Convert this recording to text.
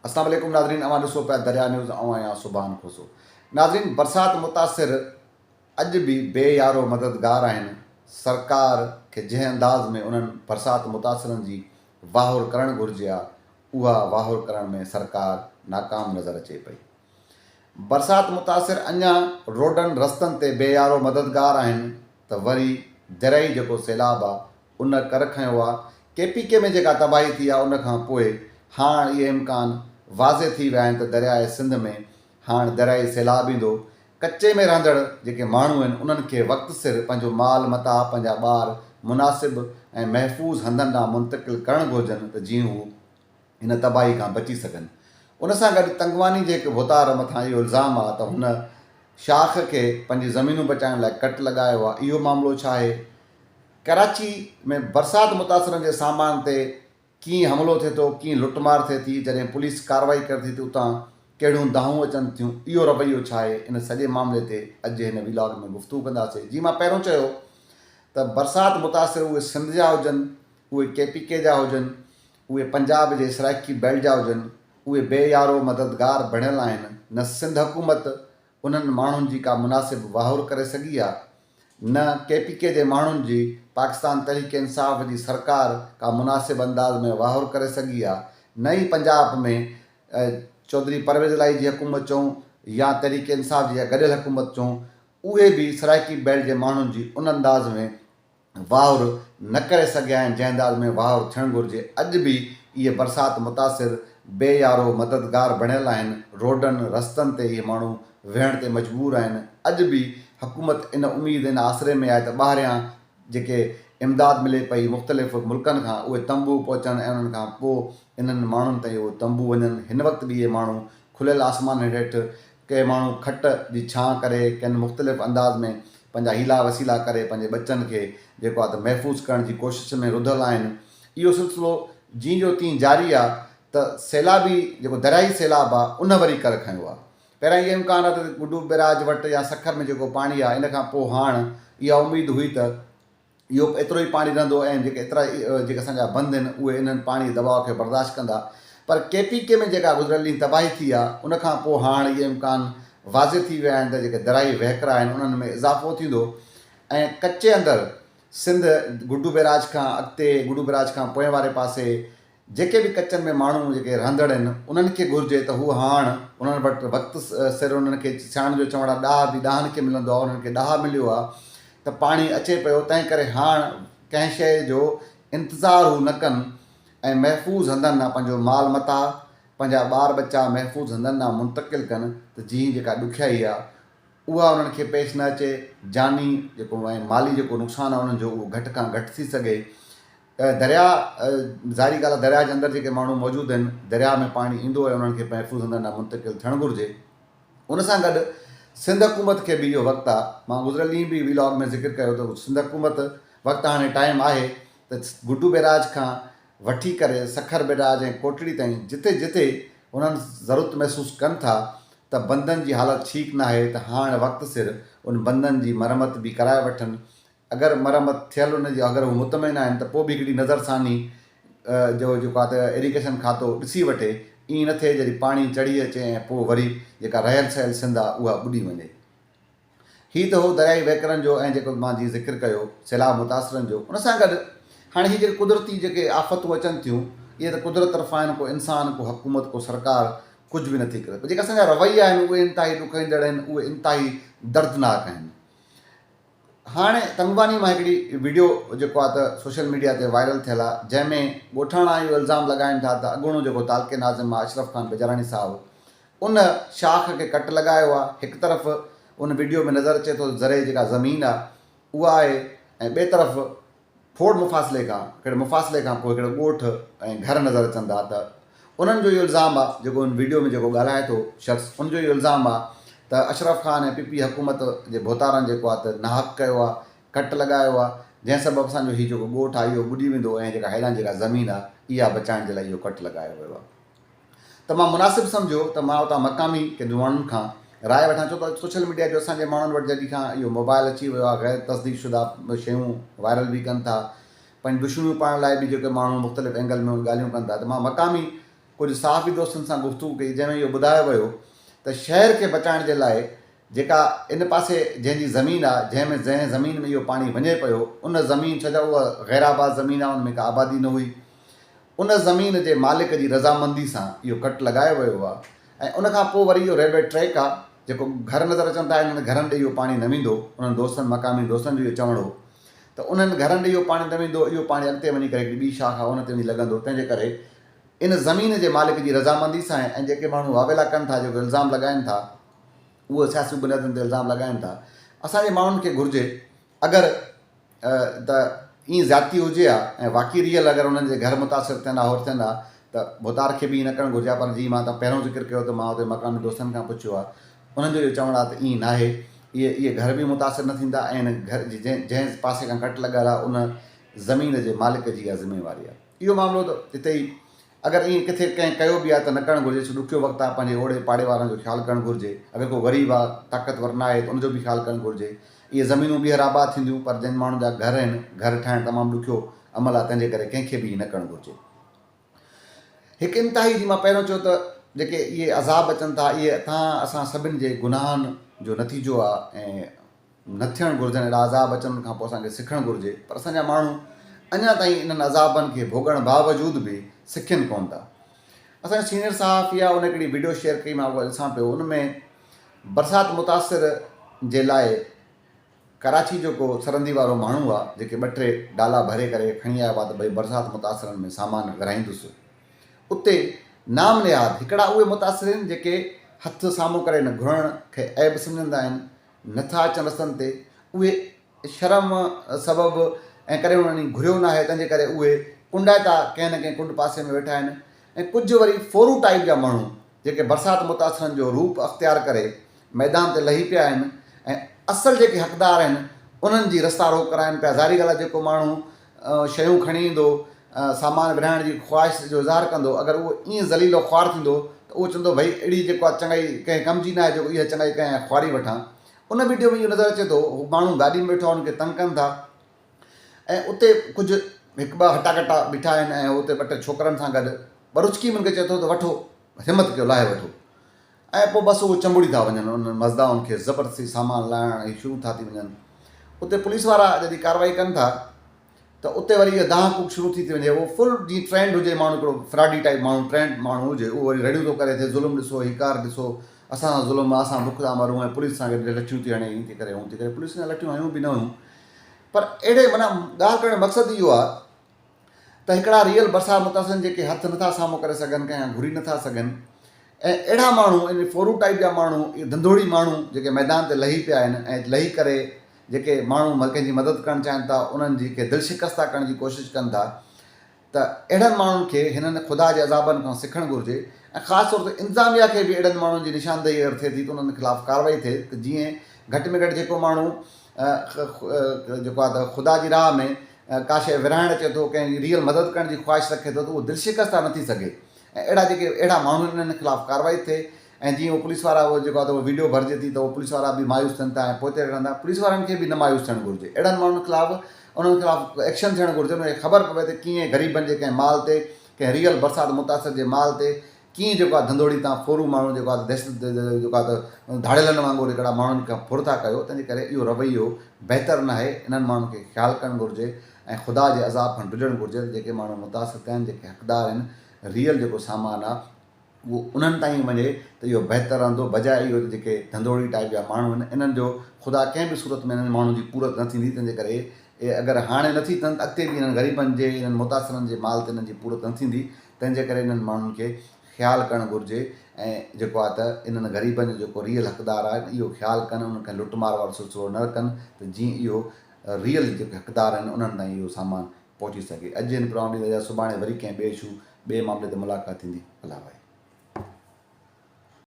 अस्सलाम वालेकुम नाज़रीन, अवां ॾिसो पिया दरिया न्यूज़, आहियां सुभान खोसो। नाज़रीन, बरसात मुतासिर अॼु बि बेयारो मददगार आहिनि। सरकार खे जंहिं अंदाज़ में उन्हनि बरसात मुतासिरनि जी वाहुर करणु घुरिजे आहे, उहा वाहुर करण में सरकार नाकाम नज़र अचे पई। बरसात मुतासिर अञा रोडनि रस्तनि ते बेयारो मददगार आहिनि त वरी दरियाई जेको सैलाब आहे उन कर खयो आहे। KPK में जेका तबाही थी आहे उन खां पोइ हाणे इहे इम्कान वाज़े थी विया आहिनि त दरियाए सिंध में हाणे दरियाई सैलाब ईंदो। कचे में रहंदड़ जेके माण्हू आहिनि उन्हनि खे वक़्तु सिर पंहिंजो माल मता, पंहिंजा ॿार मुनासिबु ऐं महफ़ूज़ हंधनि ॾांहुं मुंतक़िल करणु घुरिजनि त जीअं हू हिन तबाही खां बची सघनि। उन सां गॾु तंगवानी जे हिकु भोतार मथां इहो इल्ज़ाम आहे त हुन शाख खे पंहिंजी ज़मीनूं बचाइण लाइ कट लॻायो आहे। इहो मामिलो छा आहे? कराची में बरसाति मुतासिरनि जे सामान ते कीअं हमिलो थिए थो, कीअं लुटमार थिए थी, जॾहिं पुलिस कार्रवाई करे थी त उतां कहिड़ियूं दाहूं अचनि थियूं, इहो रवैयो छा आहे? इन सॼे मामले ते अॼु हिन व्लॉग में गुफ़्तगू कंदासीं। जीअं मां पहिरियों चयो त बरसाति मुतासिर उहे सिंध जा हुजनि, उहे KPK जा हुजनि, उहे पंजाब जे सराइकी बेल्ट जा हुजनि, उहे बेयारो मददगार बणियल आहिनि। न सिंध हुकूमत उन्हनि माण्हुनि जी का मुनासिब वाहुर करे सघी आहे, न KPK जे माण्हुनि जी पाकिस्तान तहरीक इंसाफ़ जी सरकार का मुनासिब अंदाज़ में वाहुर करे सघी आहे, न ई पंजाब में चौधरी परवेज़ इलाही जी हुकूमत चऊं या तहरीक इंसाफ़ जी गॾियल हुकूमत चऊं, उहे बि सराइकी बेल्ट जे माण्हुनि जी उन अंदाज़ में वाहुर न करे सघिया आहिनि जंहिं अंदाज़ में वाहुर थियणु घुरिजे। अॼु बि इहे बरसाति मुतासिर बेयारो मददगार बणियल आहिनि। रोडनि रस्तनि ते इहे माण्हू वेहण ते मजबूर आहिनि। अॼु बि हुकूमत इन उमेद, इन आसिरे में आहे त ॿाहिरियां जेके इमदाद मिले पई मुख़्तलिफ़ मुल्कनि खां, उहे तंबू पहुचनि ऐं उन्हनि खां पोइ इन्हनि माण्हुनि ताईं उहे तंबू वञनि। हिन वक़्तु बि इहे माण्हू खुलियल आसमान हेठि, के माण्हू खट जी छां करे, कंहिं मुख़्तलिफ़ अंदाज़ में पंहिंजा हीला वसीला करे पंहिंजे बचनि खे जेको आहे त महफ़ूज़ करण जी कोशिश में रुधल आहिनि। इहो सिलसिलो जीअं जो तीअं जारी आहे त सैलाबी जेको दरियाई सैलाब आहे उन वरी कर खयो आहे। पहिरियां इहो इम्कान आहे त गुड्डू बैराज वटि या सखर में जेको पाणी आहे इन खां पोइ हाणे इहा उमेद हुई त इहो एतिरो ई पाणी रहंदो ऐं एतिरा जेके असांजा बंद आहिनि उहे इन्हनि पाणी दबाव खे बर्दाश्त कंदा। पर KPK में जेका गुज़िरियल ॾींहुं तबाही थी आहे उन खां पोइ हाणे इहे इम्कान वाज़े थी विया आहिनि त जेके दरियाई वहिकरा आहिनि उन्हनि में इज़ाफ़ो थींदो ऐं कचे अंदरि सिंध गुड्डू बैराज खां अॻिते, गुड्डू बैराज खां पोइ वारे पासे जेके बि कचनि में माण्हू जेके रहंदड़ आहिनि उन्हनि खे घुरिजे त हू हाणे उन्हनि वटि वक़्तु सिर उन्हनि खे सियाण जो चवण ॾाह बि ॾाहनि खे मिलंदो आहे, उन्हनि खे ॾाह मिलियो आहे त पाणी अचे पियो। तंहिं करे हाणे कंहिं शइ जो इंतज़ारु हू न कनि ऐं महफ़ूज़ हंधनि ॾांहुं पंहिंजो माल मता, पंहिंजा ॿार बच्चा महफ़ूज़ हंधनि ॾांहुं मुंतक़िल कनि त जीअं जेका ॾुखियाई आहे उहा उन्हनि खे पेश न अचे, जानी जेको ऐं माली जेको नुक़सानु आहे उन्हनि जो उहो घटि खां घटि थी सघे। दरिया ज़ाहिरी ॻाल्हि आहे, दरिया जे अंदरि जेके माण्हू मौजूदु आहिनि, दरिया में पाणी ईंदो ऐं उन्हनि खे महफ़ूज़ हंधनि ॾांहुं मुंतक़िल थियणु घुरिजे। उन सां गॾु सिंध हुकूमत खे बि इहो वक़्तु आहे, मां गुज़िरियल ॾींहुं बि व्लॉग में ज़िक्र कयो त सिंध हुकूमत वक़्तु हाणे टाइम आहे त गुड्डू बैराज खां वठी करे सखर बैराज ऐं कोटड़ी ताईं जिथे जिथे उन्हनि ज़रूरत महसूसु कनि था त बंदनि जी हालति ठीकु न आहे त हाणे वक़्तु सिर उन बंदनि जी मरमत बि कराए वठनि। अगरि मरमत थियल उनजी अगरि हू मुतमिन आहिनि त पोइ बि हिकिड़ी नज़रसानी जो जेको आहे त इरिगेशन खातो ॾिसी वठे। ईअं न थिए जॾहिं पाणी चढ़ी अचे ऐं पोइ वरी जेका रहियल सहियल सिंध आहे उहा ॿुॾी वञे। हीअ त हो दरियाई वहिकरनि जो ऐं जेको मां जीअं ज़िक्र कयो सैलाब मुतासिरनि जो। उन सां गॾु हाणे हीअ जेके कुदरती जेके आफ़तूं अचनि थियूं इहे त कुदरत तरफ़ां आहिनि, को इंसानु, को हुकूमत, को सरकार कुझु बि नथी करे। पर जेका असांजा रवैया आहिनि उहे इंतिहाई ॾुखईंदड़ आहिनि, उहे इंतिहाई दर्दनाक आहिनि। हाणे तंगवानी मां हिकिड़ी वीडियो जेको आहे त सोशल मीडिया ते वायरल थियल आहे जंहिंमें ॻोठाणा इहो इल्ज़ाम लॻाइनि था त अॻूणो जेको तालके नाज़िम आहे अशरफ ख़ान बेजारानी साहिबु उन शाख खे कट लॻायो आहे। हिकु तरफ़ उन वीडियो में नज़र अचे थो ज़रे जेका ज़मीन आहे उहा आहे ऐं ॿिए तरफ़ खोड़ मुफ़ासिले खां, हिकिड़े मुफ़ासिले खां पोइ हिकिड़ो ॻोठ ऐं घर नज़र अचनि था। त उन्हनि जो इहो इल्ज़ाम आहे, जेको उन वीडियो में जेको ॻाल्हाए थो शख़्स, उनजो इहो इल्ज़ाम आहे त अशरफ ख़ान ऐं PP हुकूमत जे भोतारनि जेको आहे त नाहक कयो आहे, कट लॻायो आहे, जंहिं सबबु असांजो हीउ जेको ॻोठ आहे इहो ॿुॾी वेंदो ऐं जेका हेॾां जेका ज़मीन आहे इहा बचाइण जे लाइ इहो कट लॻायो वियो आहे। त मां मुनासिबु सम्झो त मां उतां मक़ामी कंहिं माण्हुनि खां राय वठां। छो त सोशल मीडिया जो असांजे माण्हुनि वटि जॾहिं खां इहो मोबाइल अची वियो आहे, ग़ैर तस्दीक शुदा शयूं वायरल बि कनि था, पंहिंजी दुश्मनियूं पाइण लाइ बि जेके माण्हू मुख़्तलिफ़ एंगल में ॻाल्हियूं कनि था। त मां मक़ामी कुझु साफ़ी दोस्तनि सां गुफ़्तगू कई जंहिंमें इहो ॿुधायो वियो त शहर खे बचाइण जे लाइ जेका इन पासे जंहिंजी ज़मीन आहे जंहिं ज़मीन में इहो पाणी वञे पियो उन ज़मीन छो जो उहा गैराबाद ज़मीन आहे उन में का आबादी न हुई उन ज़मीन जे मालिक जी रज़ामंदी सां इहो कट लॻायो वियो आहे ऐं उनखां पोइ वरी इहो रेलवे ट्रैक आहे जेको घर नज़र अचनि था इन्हनि घरनि ॾे इहो पाणी न वेंदो उन्हनि दोस्तनि मक़ामी दोस्तनि जो इहो चवणो हो त उन्हनि घरनि ॾे इहो पाणी न वेंदो इहो पाणी अॻिते वञी करे हिकिड़ी ॿी शाख आहे उन ते वञी लॻंदो तंहिंजे करे इन ज़मीन जे मालिक जी रज़ामंदी सां ऐं जेके माण्हू वावेला कनि था जेको इल्ज़ाम लॻाइनि था उहो सियासी बुनियादुनि ते इल्ज़ाम लॻाइनि था असांजे माण्हुनि खे घुरिजे अगरि त ईअं ज़्यादती हुजे आहे ऐं वाक़ई रियल अगरि उन्हनि जे घर मुतासिर थियनि हा और थियनि हा त भुतार खे बि ईअं न करणु घुरिजे पर जीअं मां पहिरियों ज़िक्र कयो त मां हुते मक़ामी दोस्तनि खां पुछियो आहे उन्हनि जो इहो चवणु आहे त ईअं न आहे इहे घर बि मुतासिर न थींदा ऐं इन घर जी जंहिं पासे खां कट लॻल आहे उन ज़मीन जे मालिक जी इहा ज़िमेवारी आहे इहो मामिलो त हिते ई अगरि ईअं किथे कंहिं कयो बि आहे त न करणु घुरिजे छो ॾुखियो वक़्तु आहे पंहिंजे ओड़े पाड़े वारनि जो ख़्यालु करणु घुरिजे अगरि को ग़रीब आहे ताक़तवर न आहे त उनजो बि ख़्यालु करणु घुरिजे इहे ज़मीनूं ॿीहर आबाद थींदियूं पर जिन माण्हुनि जा घर आहिनि घर ठाहिणु तमामु ॾुखियो अमल आहे तंहिंजे करे कंहिंखे बि न करणु घुरिजे हिकु इंतिहाई जी मां पहिरियों चयो त जेके इहे अज़ाब अचनि था इहे असां सभिनि जे गुनाहनि जो नतीजो आहे ऐं न थियणु घुरिजनि अहिड़ा अज़ाब अचनि खां पोइ असांखे सिखणु घुरिजे पर असांजा माण्हू अञा ताईं इन्हनि अज़ाबनि खे भोगण बावजूद बि सिखनि कोन था असांजो सीनियर सहाफ़ी आहे उन हिकिड़ी वीडियो शेयर कई मां उहा ॾिसां पियो उन में बरसाति मुतासिर जे लाइ कराची जो को सरहंदी वारो माण्हू आहे जेके 2-3 डाला भरे करे खणी आयो आहे त भई बरसाति मुतासिरनि में सामान विराईंदुसि उते नाम निहाद हिकिड़ा उहे मुतासिर आहिनि जेके हथु साम्हूं करे न घुरण खे ऐब सम्झंदा आहिनि नथा अचनि रस्तनि ते उहे शर्म सबबु ऐं करे उन्हनि घुरियो न आहे तंहिंजे करे उहे कुंडाए था कंहिं न कंहिं कुंड पासे में वेठा आहिनि ऐं कुझु वरी फोरू टाइप जा माण्हू जेके बरसाति मुतासिरनि जो रूप अख़्तियार करे मैदान ते लही पिया आहिनि ऐं असल जेके हक़दार आहिनि उन्हनि जी रस्ता रोक कराइनि पिया ज़ाहिरी ॻाल्हि आहे जेको माण्हू शयूं खणी ईंदो सामान विराइण जी ख़्वाहिश जो इज़हार कंदो अगरि उहो ईअं ज़लीलो ख़्वार थींदो त उहो चवंदो भई अहिड़ी जेको आहे चङाई कंहिं कम जी न आहे जेको इहा चङाई कंहिं ख़्वारी वठां उन वीडियो में इहो नज़र अचे थो हू माण्हू गाॾी में वेठो आहे उनखे तंग कनि था ऐं उते कुझु 1-2 हटा कटा बीठा आहिनि ऐं उते 2-3 छोकिरनि सां गॾु बरुचकी उनखे चए थो त वठो हिमत कयो लाहे वठो ऐं पोइ बसि उहो चंबड़ी था वञनि उन्हनि मज़दाउनि खे ज़बरदस्ती सामान लाहिण ऐं शुरू था थी वञनि उते पुलिस वारा जॾहिं कार्रवाई कनि था त उते वरी इहा दाह कूक शुरू थी वञे उहो फुल जीअं ट्रेंड हुजे माण्हू हिकिड़ो फ्राडी टाइप माण्हू ट्रेंड माण्हू हुजे उहो वरी रड़ियूं थो करे थिए ज़ुल्म ॾिसो हिकार ॾिसो असां ज़ुल्म आहे असां बुख था मरूं ऐं पुलिस सां गॾु लठियूं थी हणे ईअं थी करे हूअं थी करे पुलिस सां लठियूं हयूं बि न हुयूं पर अहिड़े माना ॻाल्हि करण जो मक़सदु इहो आहे त हिकिड़ा रियल बरसाति मुतासिर जेके हथु नथा साम्हूं करे सघनि कंहिं घुरी नथा सघनि ऐं अहिड़ा माण्हू इन फोरू टाइप जा माण्हू इहे धंधोड़ी माण्हू जेके मैदान ते लही पिया आहिनि ऐं लही करे जेके माण्हू कंहिंजी मदद करणु चाहिनि था उन्हनि जी के दिलि शिकस्ता करण जी कोशिशि कनि था त अहिड़नि माण्हुनि खे हिननि ख़ुदा जे अज़ाबनि खां सिखणु घुरिजे ऐं ख़ासि तौर ते इंतिज़ामिया खे बि अहिड़नि माण्हुनि जी निशानदेही अगरि थिए थी त उन्हनि ख़िलाफ़ु कार्रवाई थिए त जीअं घटि में घटि जेको माण्हू जेको आहे त ख़ुदा जी राह में का शइ विराइणु अचे थो कंहिंजी रियल मदद करण जी ख़्वाहिश रखे थो त उहो दिलि शिकस्ता न थी सघे ऐं अहिड़ा माण्हू इन्हनि ख़िलाफ़ु कार्रवाई थिए ऐं जीअं उहो पुलिस वारा उहो जेको आहे त उहो वीडियो भरिजे थी त उहो पुलिस वारा बि मायूस थियनि था ऐं पोइ ते रहंदा पुलिस वारनि खे बि न मायूस थियणु घुरिजे अहिड़नि माण्हुनि ख़िलाफ़ु उन्हनि ख़िलाफ़ु एक्शन थियणु घुरिजे उनखे ख़बर पवे त कीअं ग़रीबनि जे कंहिं माल ते कंहिं रियल बरसाति मुतासिर जे माल ते कीअं जेको आहे धंधोड़ी तां फोरू माण्हू जेको आहे दहशत जेको आहे त धाड़ियलनि वांगुरु हिकिड़ा माण्हुनि खां फुर था कयो तंहिंजे करे इहो रवैयो बहितरु न आहे इन्हनि माण्हुनि खे ख़्यालु करणु घुरिजे ऐं ख़ुदा जे अज़ाब खां डिॼणु घुरिजे जेके माण्हू मुतासिर थिया आहिनि जेके हक़दार आहिनि रियल जेको सामान आहे उहो उन्हनि ताईं वञे त इहो बहितरु रहंदो बजाए इहो जेके धंधोड़ी टाइप जा माण्हू आहिनि इन्हनि जो ख़ुदा कंहिं बि सूरत में इन्हनि माण्हुनि जी पूरत न थींदी तंहिंजे करे इहे अगरि हाणे नथी थियनि त अॻिते बि इन्हनि ग़रीबनि जे इन्हनि मुतासिरनि जे माल ते इन्हनि जी पूरत न थींदी तंहिंजे करे इन्हनि माण्हुनि खे ख़्यालु करणु घुरिजे ऐं जेको आहे त इन्हनि ग़रीबनि जो जेको रियल हक़दार आहे इहो ख़्यालु कनि उनखे लुटमार वारो सिलसिलो न कनि त जीअं इहो रियल जेके हक़दार आहिनि उन्हनि ताईं इहो सामान पहुची सघे अॼु हिन प्रोग्राम ॾींहुं सुभाणे वरी कंहिं ॿिए मामले ते मुलाक़ात थींदी अलाह भाई।